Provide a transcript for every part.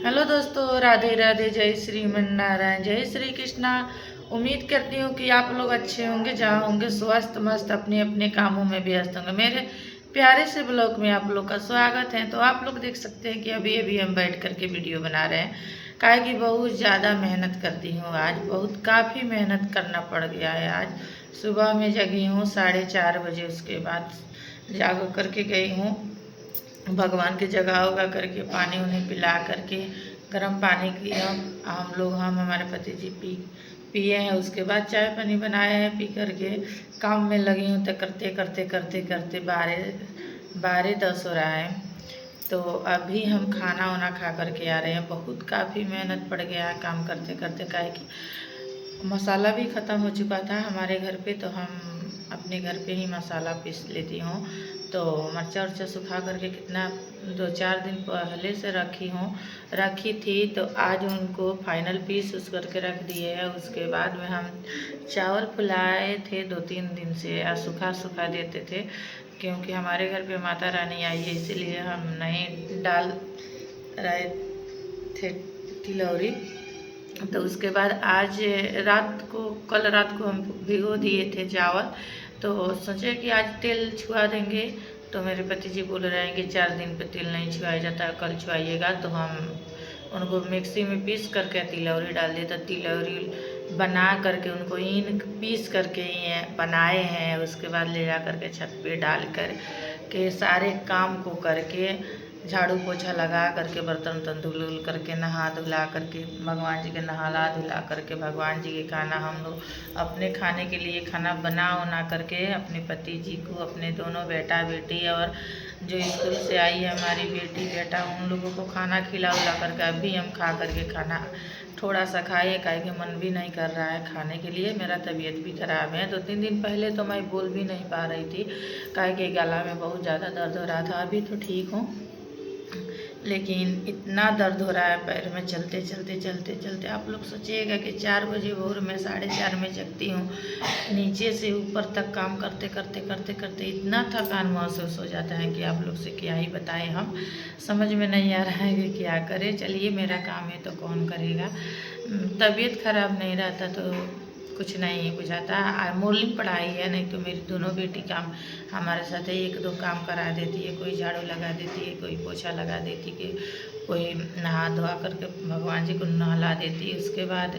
Hello दोस्तों, राधे राधे, जय श्रीमन नारायण, जय श्री कृष्णा। उम्मीद करती हूँ कि आप लोग अच्छे होंगे, जहाँ होंगे स्वस्थ मस्त अपने अपने कामों में व्यस्त होंगे। मेरे प्यारे से ब्लॉग में आप लोग का स्वागत है। तो आप लोग देख सकते हैं कि अभी अभी हम बैठ करके वीडियो बना रहे हैं, काहे कि बहुत ज़्यादा मेहनत करती हूँ। आज बहुत काफ़ी मेहनत करना पड़ गया है। आज सुबह में जगी हूँ 4:30 बजे, उसके बाद जाग करके गई हूँ भगवान की जगह होगा करके पानी उन्हें पिला करके गर्म पानी की हम हमारे पति जी पिए हैं। उसके बाद चाय पानी बनाए हैं, पी करके काम में लगी हूँ। तो करते करते करते करते 12:10 हो रहा है। तो अभी हम खाना वाना खा करके आ रहे हैं। बहुत काफ़ी मेहनत पड़ गया है काम करते करते, काहे कि मसाला भी ख़त्म हो चुका था हमारे घर पे। तो हम अपने घर पे ही मसाला पीस लेती हूँ। तो मिर्चा उर्चा सुखा करके कितना 2-4 दिन पहले से रखी थी। तो आज उनको फाइनल पीस उस करके रख दिए है। उसके बाद में हम चावल फुलाए थे 2-3 दिन से, या सूखा सूखा देते थे, क्योंकि हमारे घर पे माता रानी आई है, इसीलिए हम नहीं डाल रहे थे तिलौरी। तो उसके बाद कल रात को हम भिगो दिए थे चावल। तो सोचे कि आज तेल छुआ देंगे। तो मेरे पति जी बोल रहे हैं कि 4 दिन पे तेल नहीं छुआया जाता, कल छुआइएगा। तो हम उनको मिक्सी में पीस करके तिलौरी डाल दिए। तो तिलौरी बना करके उनको ईन पीस करके ये बनाए हैं। उसके बाद ले जा करके छत पे डाल कर के सारे काम को करके झाड़ू पोछा लगा करके बर्तन वर्तन धुल करके नहा धुला करके भगवान जी के नहाला धुला करके भगवान जी के खाना हम लोग अपने खाने के लिए खाना बना उना करके अपने पति जी को, अपने दोनों बेटा बेटी और जो स्कूल से आई है हमारी बेटी बेटा, उन लोगों को खाना खिला उला करके अभी हम खा करके खाना थोड़ा सा खाए, काहे कि मन भी नहीं कर रहा है खाने के लिए। मेरा तबीयत भी ख़राब है। 2-3 दिन पहले तो मैं बोल भी नहीं पा रही थी, काहे कि गला में बहुत ज़्यादा दर्द हो रहा था। अभी तो ठीक हूँ, लेकिन इतना दर्द हो रहा है पैर में चलते चलते चलते चलते। आप लोग सोचिएगा कि 4 बजे भोर में 4:30 में जगती हूँ, नीचे से ऊपर तक काम करते करते करते करते इतना थकान महसूस हो जाता है कि आप लोग से क्या ही बताएं। हम समझ में नहीं आ रहा है कि क्या करें। चलिए, मेरा काम है तो कौन करेगा। तबीयत खराब नहीं रहता तो कुछ नहीं बुझाता। मॉर्निंग पढ़ाई है, नहीं तो मेरी दोनों बेटी काम हमारे साथ है। 1-2 काम करा देती है, कोई झाड़ू लगा देती है, कोई पोछा लगा देती है, कोई नहा धोआ करके भगवान जी को नहला देती है। उसके बाद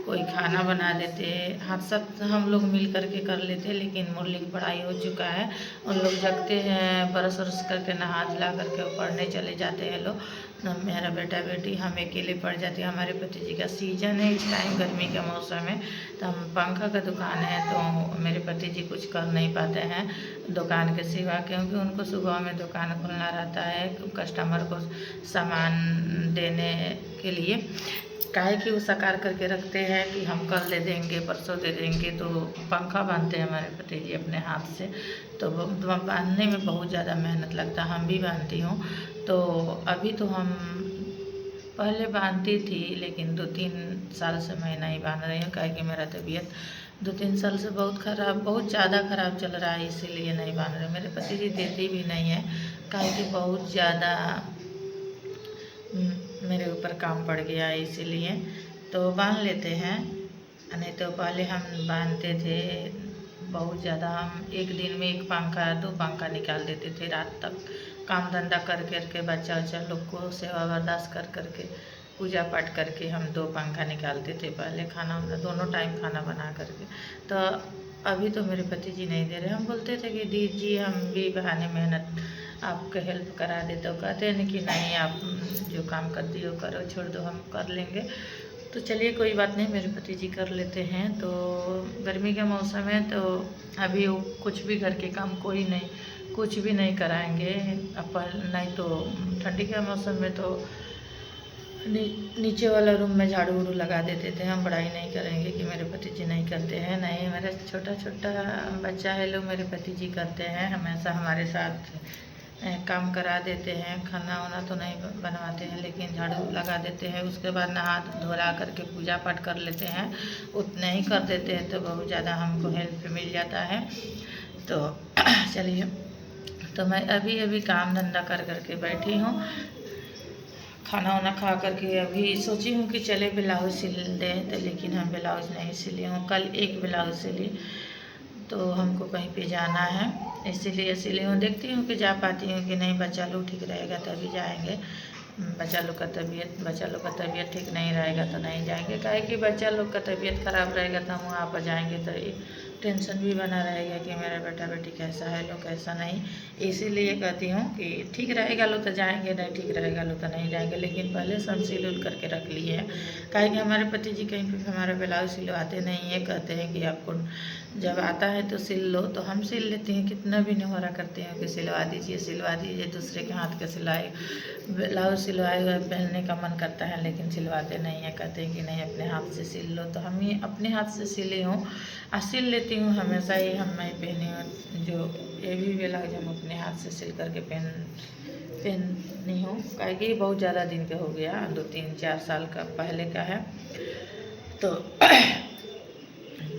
कोई खाना बना देते हैं। हाँ, सब हम लोग मिल करके कर लेते हैं। लेकिन मॉर्निंग पढ़ाई हो चुका है, उन लोग जगते हैं, ब्रश व्रश करके नहा धुला करके पढ़ने चले जाते हैं लोग। मेरा बेटा बेटी हम अकेले पड़ जाते हैं। हमारे पति जी का सीजन है इस टाइम, गर्मी का मौसम है। तो हम पंखा का दुकान है, तो मेरे पति जी कुछ कर नहीं पाते हैं दुकान के सिवा, क्योंकि उनको सुबह में दुकान खोलना रहता है कस्टमर को सामान देने के लिए। काहे कि वो साकार करके रखते हैं कि हम कल दे देंगे, परसों दे देंगे। तो पंखा बांधते हैं हमारे पति जी अपने हाथ से। तो बांधने में बहुत ज़्यादा मेहनत लगता है, हम भी बांधती हूँ। तो अभी तो हम पहले बांधती थी, लेकिन 2-3 साल से मैं नहीं बांध रही हूँ, काहे कि मेरा तबीयत 2-3 साल से बहुत ज़्यादा ख़राब चल रहा है, इसीलिए नहीं बांध रही। मेरे पति जी देते भी नहीं है, काहे कि बहुत ज़्यादा मेरे ऊपर काम पड़ गया है, इसीलिए तो बांध लेते हैं। नहीं तो पहले हम बांधते थे बहुत ज़्यादा। हम एक दिन में 1 पंखा 2 पंखा निकाल देते थे। रात तक काम धंधा कर करके बच्चा उच्चा लोग को सेवा बर्दाश्त कर करके पूजा पाठ करके हम 2 पंखा निकालते थे पहले, खाना दोनों टाइम खाना बना करके। तो अभी तो मेरे पति जी नहीं दे रहे। हम बोलते थे कि दीजिए, हम भी बहाने मेहनत आपके हेल्प करा देते हो। कहते हैं कि नहीं, आप जो काम करती हो करो, छोड़ दो, हम कर लेंगे। तो चलिए, कोई बात नहीं, मेरे पति जी कर लेते हैं। तो गर्मी का मौसम है, तो अभी वो कुछ भी घर के काम कोई नहीं, कुछ भी नहीं कराएंगे अपन। नहीं तो ठंडी के मौसम में तो नीचे वाला रूम में झाड़ू उड़ू लगा देते थे। हम बड़ाई नहीं करेंगे कि मेरे पति जी नहीं करते हैं। नहीं, मेरा छोटा छोटा बच्चा है, लोग मेरे पति जी करते हैं, हमेशा हमारे साथ काम करा देते हैं। खाना वाना तो नहीं बनवाते हैं, लेकिन झाड़ू लगा देते हैं। उसके बाद नहा धोला करके पूजा पाठ कर लेते हैं। उतना ही कर देते हैं तो बहुत ज़्यादा हमको हेल्प मिल जाता है। तो चलिए, तो मैं अभी अभी काम धंधा कर करके बैठी हूँ। खाना वाना खा करके अभी सोची हूँ कि चले ब्लाउज सिल दें, तो लेकिन हम ब्लाउज नहीं सिली हूँ। कल एक ब्लाउज सिली, तो हमको कहीं पे जाना है इसीलिए सिली हूँ। देखती हूँ कि जा पाती हूँ कि नहीं, बच्चा लोग ठीक रहेगा तभी जाएंगे। बच्चा लोग का तबीयत ठीक नहीं रहेगा तो नहीं जाएंगे। काहे कि बच्चा लोग का तबीयत खराब रहेगा तो हम वहाँ पर जाएंगे तो टेंशन भी बना रहेगा कि मेरा बेटा बेटी कैसा है, लोग कैसा नहीं। इसीलिए कहती हूँ कि ठीक रहेगा लोग तो जाएंगे, नहीं ठीक रहेगा लोग तो नहीं जाएंगे। लेकिन पहले से हम सिल उल करके रख लिए हैं। काहे कि हमारे पति जी कहीं पर हमारा ब्लाउज सिलवाते नहीं है, कहते हैं कि आपको जब आता है तो सिल लो, तो हम सिल लेते हैं। कितना भी निहोरा करते हैं कि सिलवा दीजिए, दूसरे के हाथ के सिलाई ब्लाउज सिलवाए हुए पहनने का मन करता है, लेकिन सिलवाते नहीं है। कहते हैं कि नहीं अपने हाथ से सिल लो, तो हम ही अपने हाथ से सिली हूँ और सिल लेती हूँ। हमेशा ही हम मैं पहनी हूँ, जो ये भी ब्लाउज हम अपने हाथ से सिल करके पहनी हूँ। काहे कि बहुत ज़्यादा दिन का हो गया, 2-3-4 साल का पहले का है। तो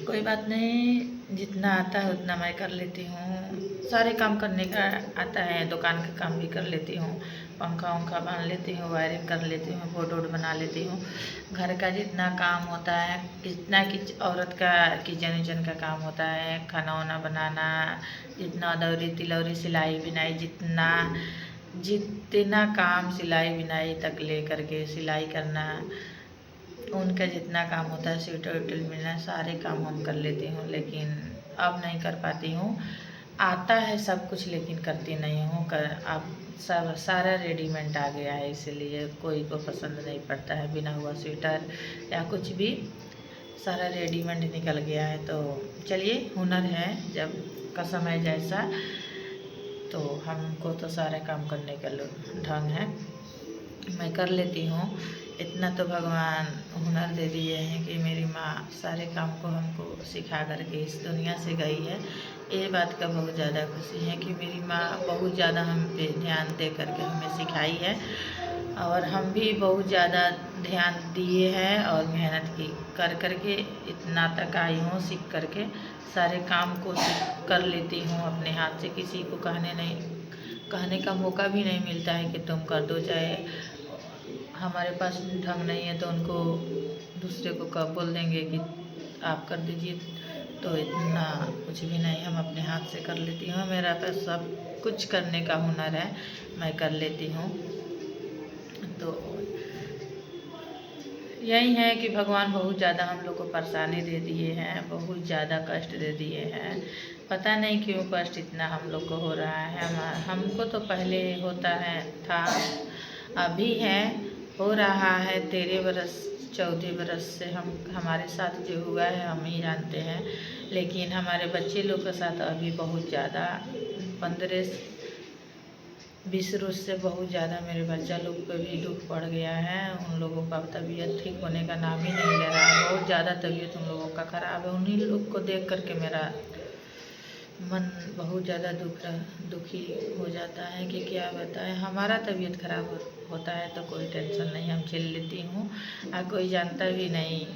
कोई बात नहीं, जितना आता है उतना मैं कर लेती हूँ। सारे काम करने का आता है, दुकान का काम भी कर लेती हूँ, पंखा वंखा बांध लेती हूँ, वायरिंग कर लेती हूँ, बोर्ड वोर्ड बना लेती हूँ। घर का जितना काम होता है, जितना कि औरत का किचन विचन का काम होता है, खाना वाना बनाना, जितना दौरी तिलौरी सिलाई बिनाई, जितना काम सिलाई बिनाई तक ले करके सिलाई करना, उनका जितना काम होता है, स्वेटर वेटर मिलना, सारे काम हम कर लेती हूँ। लेकिन अब नहीं कर पाती हूँ। आता है सब कुछ लेकिन करती नहीं हूँ। अब सब सारा रेडीमेड आ गया है, इसलिए कोई को पसंद नहीं पड़ता है बिना हुआ स्वेटर या कुछ भी, सारा रेडीमेड निकल गया है। तो चलिए, हुनर है जब का समय जैसा, तो हमको तो सारे काम करने का ढंग है, मैं कर लेती हूँ। इतना तो भगवान हुनर दे दिए हैं कि मेरी माँ सारे काम को हमको सिखा करके इस दुनिया से गई है। ये बात का बहुत ज़्यादा खुशी है कि मेरी माँ बहुत ज़्यादा हम पे ध्यान दे करके हमें सिखाई है, और हम भी बहुत ज़्यादा ध्यान दिए हैं और मेहनत की कर करके इतना तक आई हूँ। सीख करके सारे काम को कर लेती हूँ अपने हाथ से। किसी को कहने का मौका भी नहीं मिलता है कि तुम कर दो। चाहे हमारे पास ढंग नहीं है तो उनको दूसरे को कब बोल देंगे कि आप कर दीजिए, तो इतना कुछ भी नहीं, हम अपने हाथ से कर लेती हूँ। मेरा पास सब कुछ करने का हुनर है, मैं कर लेती हूँ। तो यही है कि भगवान बहुत ज़्यादा हम लोग को परेशानी दे दिए हैं, बहुत ज़्यादा कष्ट दे दिए हैं। पता नहीं क्यों कष्ट इतना हम लोग को हो रहा है। हमको तो पहले होता है था, अभी है, हो रहा है। 13 बरस 14 बरस से हमारे साथ जो हुआ है हम ही जानते हैं। लेकिन हमारे बच्चे लोग के साथ अभी बहुत ज़्यादा 15-20 रोज से बहुत ज़्यादा मेरे बच्चा लोग पे भी दुख पड़ गया है। उन लोगों का तबीयत ठीक होने का नाम ही नहीं ले रहा है, बहुत ज़्यादा तबीयत उन लोगों का ख़राब है। उन्हीं लोग को देख करके मेरा मन बहुत ज़्यादा दुखी हो जाता है कि क्या बताएं। हमारा तबीयत खराब होता है तो कोई टेंशन नहीं, हम झेल लेती हूँ, और कोई जानता भी नहीं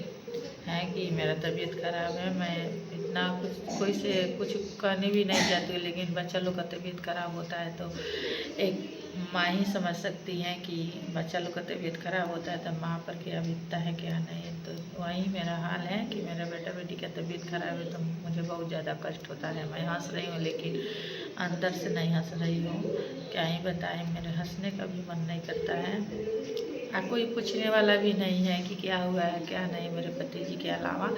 है कि मेरा तबीयत खराब है। मैं इतना कोई से कुछ कहने भी नहीं जाती हूँ। लेकिन बच्चा लोग का तबीयत खराब होता है तो एक माँ ही समझ सकती हैं कि बच्चा लोग का तबीयत खराब होता है तो माँ पर क्या बीतता है क्या नहीं। तो वही मेरा हाल है कि मेरा बेटा बेटी का तबीयत खराब है तो मुझे बहुत ज़्यादा कष्ट होता है। मैं हंस रही हूँ लेकिन अंदर से नहीं हंस रही हूँ, क्या ही बताएं। मेरे हंसने का भी मन नहीं करता है, और कोई पूछने वाला भी नहीं है कि क्या हुआ है क्या नहीं। मेरे पति जी के अलावा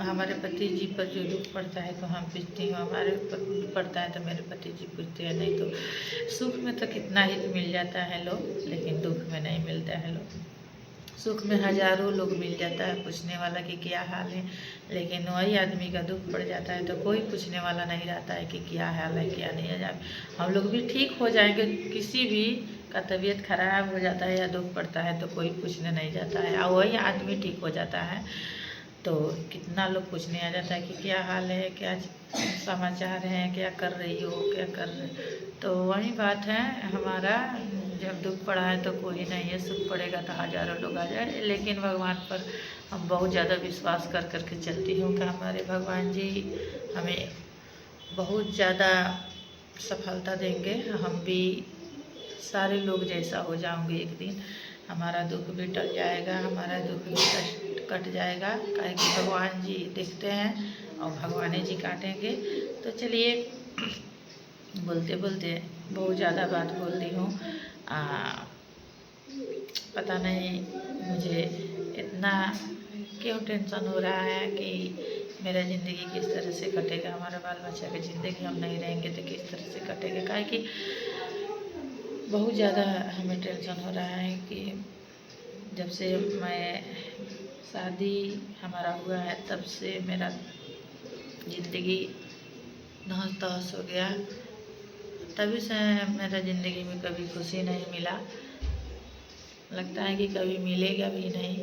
हमारे पति जी पर जो दुख पड़ता है तो हम पूछती हूँ, हमारे दुख पड़ता है तो मेरे पति जी पूछते हैं। नहीं तो सुख में तो कितना ही मिल जाता है लोग, लेकिन दुख में नहीं मिलता है लोग। सुख में हज़ारों लोग मिल जाता है पूछने वाला कि क्या हाल है, लेकिन वही आदमी का दुख पड़ जाता है तो कोई पूछने वाला नहीं रहता है कि क्या हाल है क्या नहीं है। हम लोग भी ठीक हो जाएंगे, किसी भी का तबीयत खराब हो जाता है या दुख पड़ता है तो कोई पूछने नहीं जाता है, और वही आदमी ठीक हो जाता है तो कितना लोग पूछने आ जाता है कि क्या हाल है, क्या समाचार हैं, क्या कर रही हो, क्या कर रहे। तो वही बात है, हमारा जब दुख पड़ा है तो कोई नहीं है, सुख पड़ेगा तो हज़ारों लोग आ जाए। लेकिन भगवान पर हम बहुत ज़्यादा विश्वास कर करके चलती हूँ कि हमारे भगवान जी हमें बहुत ज़्यादा सफलता देंगे। हम भी सारे लोग जैसा हो जाऊंगी एक दिन। हमारा दुख भी टल जाएगा, हमारा दुख भी कट जाएगा, काहे कि भगवान जी देखते हैं और भगवान जी काटेंगे। तो चलिए बोलते बोलते बहुत ज़्यादा बात बोल दी हूँ। पता नहीं मुझे इतना क्यों टेंशन हो रहा है कि मेरा ज़िंदगी किस तरह से कटेगा, हमारा बाल बच्चा की ज़िंदगी हम नहीं रहेंगे तो किस तरह से कटेगा। काहे कि बहुत ज़्यादा हमें टेंशन हो रहा है कि जब से मैं शादी हमारा हुआ है तब से मेरा ज़िंदगी नहस तहस हो गया। तभी से मेरा ज़िंदगी में कभी खुशी नहीं मिला, लगता है कि कभी मिलेगा भी नहीं।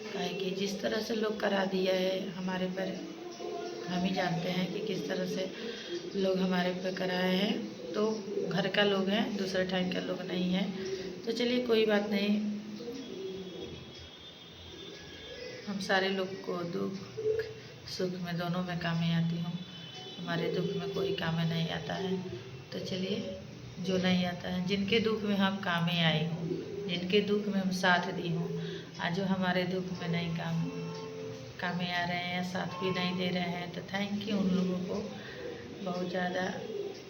काहे कि जिस तरह से लोग करा दिया है हमारे पर, हम ही जानते हैं कि किस तरह से लोग हमारे पर कराए हैं। तो घर का लोग हैं, दूसरे टाइम का लोग नहीं है। तो चलिए कोई बात नहीं, हम सारे लोग को दुख सुख में दोनों में कामें आती हूँ, हमारे दुख में कोई कामें नहीं आता है। तो चलिए जो नहीं आता है, जिनके दुख में हम कामें आई हूँ, जिनके दुख में हम साथ दी हूँ, आज जो हमारे दुख में नहीं कामें आ रहे हैं, साथ भी नहीं दे रहे हैं, तो थैंक यू उन लोगों को। बहुत ज़्यादा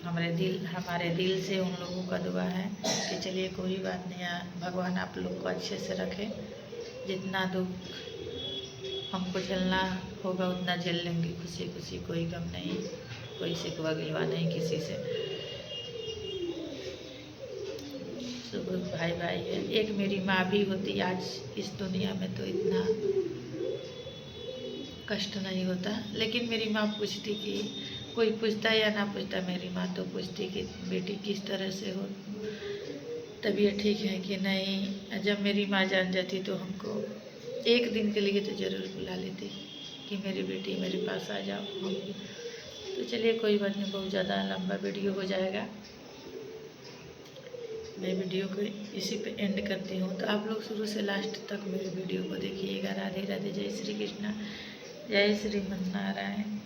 हमारे दिल से उन लोगों का दुआ है कि चलिए कोई बात नहीं, भगवान आप लोग को अच्छे से रखे। जितना दुख हमको झेलना होगा उतना झेल लेंगे खुशी खुशी, कोई गम नहीं, कोई शिकवा गिलवा नहीं किसी से। सब भाई भाई है। एक मेरी माँ भी होती आज इस दुनिया में तो इतना कष्ट नहीं होता। लेकिन मेरी माँ पूछती कि कोई पूछता या ना पूछता, मेरी माँ तो पूछती कि बेटी किस तरह से हो, तबीयत ठीक है कि नहीं। जब मेरी माँ जान जाती तो हमको एक दिन के लिए तो ज़रूर बुला लेती कि मेरी बेटी मेरे पास आ जाओ हम। तो चलिए कोई बात नहीं, बहुत ज़्यादा लंबा वीडियो हो जाएगा, मैं वीडियो को इसी पे एंड करती हूँ। तो आप लोग शुरू से लास्ट तक मेरे वीडियो को देखिएगा। राधे राधे, जय श्री कृष्णा, जय श्री मन नारायण।